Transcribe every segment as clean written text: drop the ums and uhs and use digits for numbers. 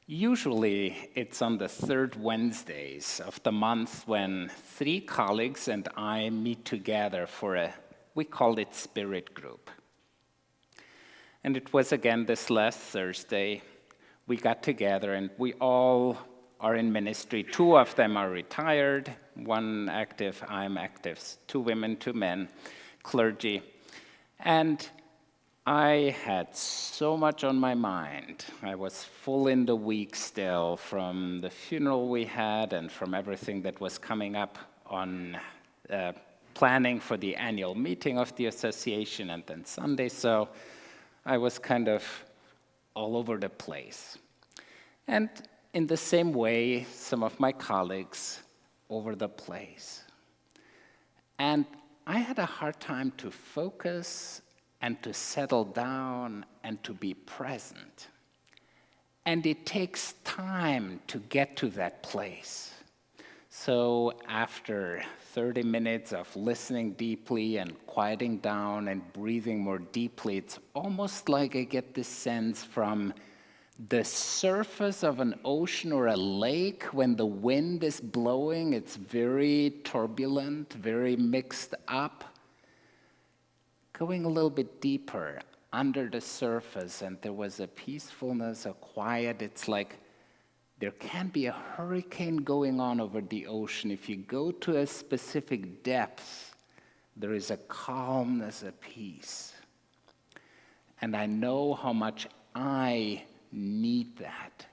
Usually, it's on the third Wednesdays of the month when three colleagues and I meet together for we call it Spirit Group. And it was again this last Thursday. We got together and we all are in ministry. Two of them are retired, one active, I'm active, two women, two men, clergy. And I had so much on my mind. I was full in the week still from the funeral we had and from everything that was coming up on planning for the annual meeting of the association and then Sunday. So I was kind of all over the place. And in the same way, some of my colleagues over the place. And I had a hard time to focus and to settle down and to be present. And it takes time to get to that place. So after 30 minutes of listening deeply and quieting down and breathing more deeply, it's almost like I get this sense from the surface of an ocean or a lake when the wind is blowing. It's very turbulent, very mixed up. Going a little bit deeper under the surface, and there was a peacefulness, a quiet. It's like there can be a hurricane going on over the ocean. If you go to a specific depth, there is a calmness, a peace. And I know how much I need that.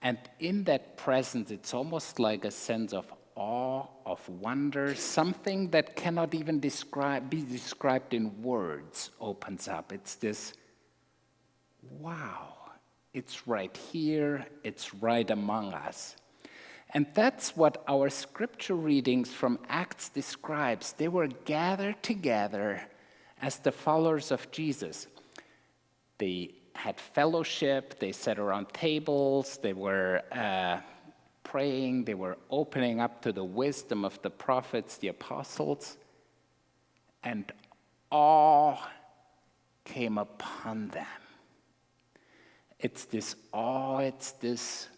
And in that presence, it's almost like a sense of awe, of wonder, something that cannot even be described in words opens up. It's this, wow, it's right here, it's right among us. And that's what our scripture readings from Acts describes. They were gathered together as the followers of Jesus. They had fellowship, they sat around tables, they were praying, they were opening up to the wisdom of the prophets, the apostles, and awe came upon them. It's this awe, it's this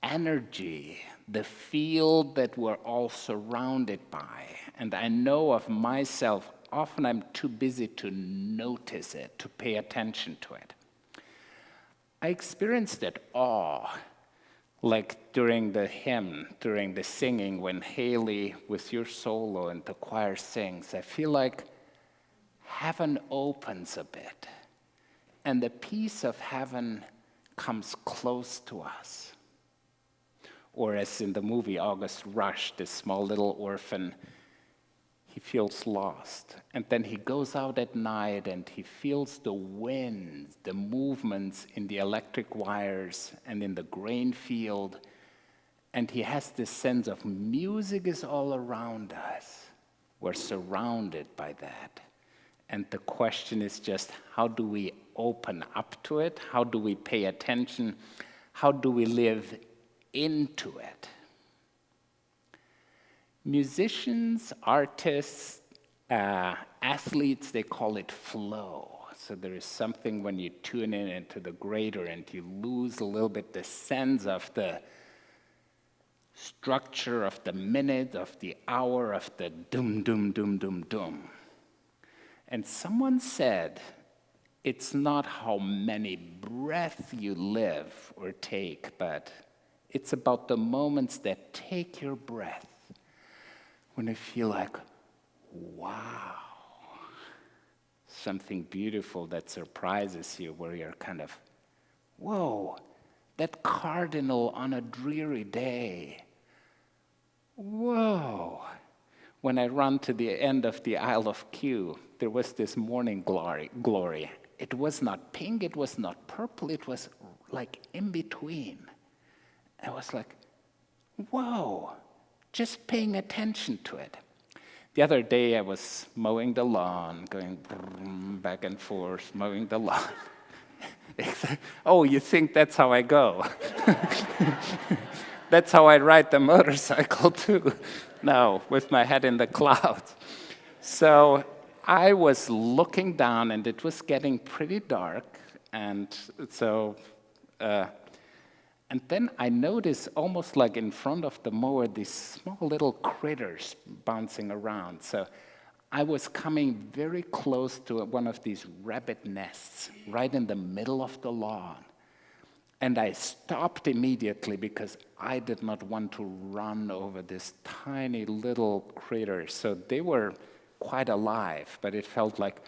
energy, the field that we're all surrounded by. And I know of myself, often I'm too busy to notice it, to pay attention to it. I experienced that awe, like during the hymn, during the singing, when Haley, with your solo and the choir sings, I feel like heaven opens a bit, and the peace of heaven comes close to us. Or as in the movie August Rush, this small little orphan, he feels lost. And then he goes out at night and he feels the winds, the movements in the electric wires and in the grain field. And he has this sense of music is all around us. We're surrounded by that. And the question is just, how do we open up to it? How do we pay attention? How do we live into it? Musicians, artists, athletes, they call it flow. So there is something when you tune in into the greater and you lose a little bit the sense of the structure of the minute, of the hour, of the dum, dum, dum, dum, dum. And someone said, it's not how many breaths you live or take, but it's about the moments that take your breath. When you feel like, wow, something beautiful that surprises you, where you're kind of, whoa, that cardinal on a dreary day. Whoa. When I run to the end of the Isle of Kew, there was this morning glory. It was not pink, it was not purple, it was like in between. I was like, whoa. Just paying attention to it. The other day I was mowing the lawn, going back and forth, mowing the lawn. Oh, you think that's how I go? That's how I ride the motorcycle too. No, with my head in the clouds. So I was looking down and it was getting pretty dark. And so And then I noticed, almost like in front of the mower, these small little critters bouncing around. So I was coming very close to one of these rabbit nests, right in the middle of the lawn. And I stopped immediately because I did not want to run over this tiny little critter. So they were quite alive, but it felt like,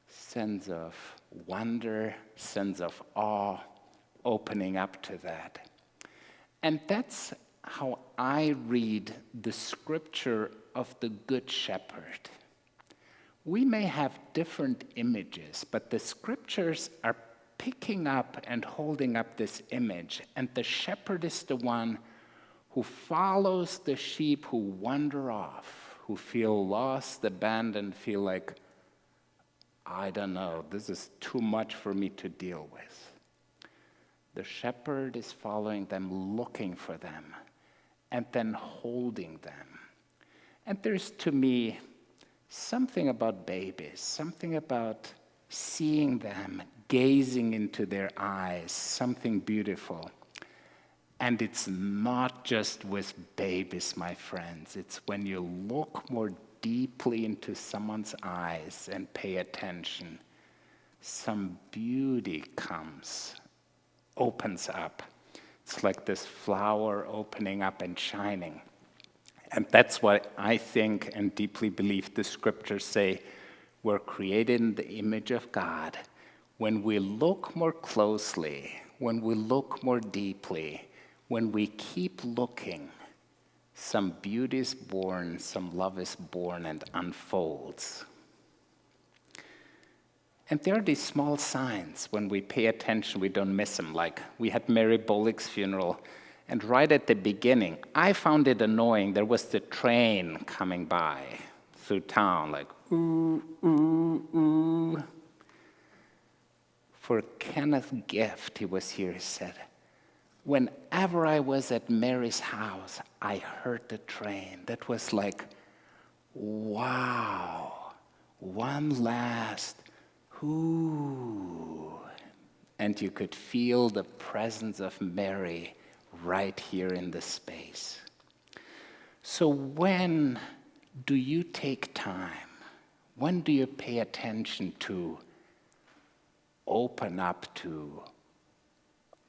sense of wonder, sense of awe, opening up to that. And that's how I read the scripture of the Good Shepherd. We may have different images, but the scriptures are picking up and holding up this image. And the shepherd is the one who follows the sheep who wander off, who feel lost, abandoned, feel like, I don't know, this is too much for me to deal with. The shepherd is following them, looking for them, and then holding them. And there's, to me, something about babies, something about seeing them, gazing into their eyes, something beautiful. And it's not just with babies, my friends. It's when you look more deeply into someone's eyes and pay attention, some beauty comes, opens up. It's like this flower opening up and shining. And that's what I think and deeply believe the scriptures say. We're created in the image of God. When we look more closely, when we look more deeply, when we keep looking, some beauty is born, some love is born and unfolds. And there are these small signs. When we pay attention, we don't miss them. Like we had Mary Bullock's funeral, and right at the beginning, I found it annoying. There was the train coming by through town, like, ooh, ooh, ooh. For Kenneth Gift, he was here, he said, whenever I was at Mary's house, I heard the train. That was like, wow, one last, ooh. And you could feel the presence of Mary right here in the space. So when do you take time? When do you pay attention to open up to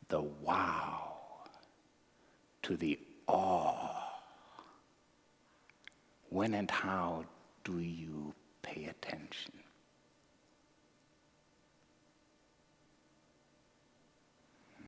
the wow, to the awe? When and how do you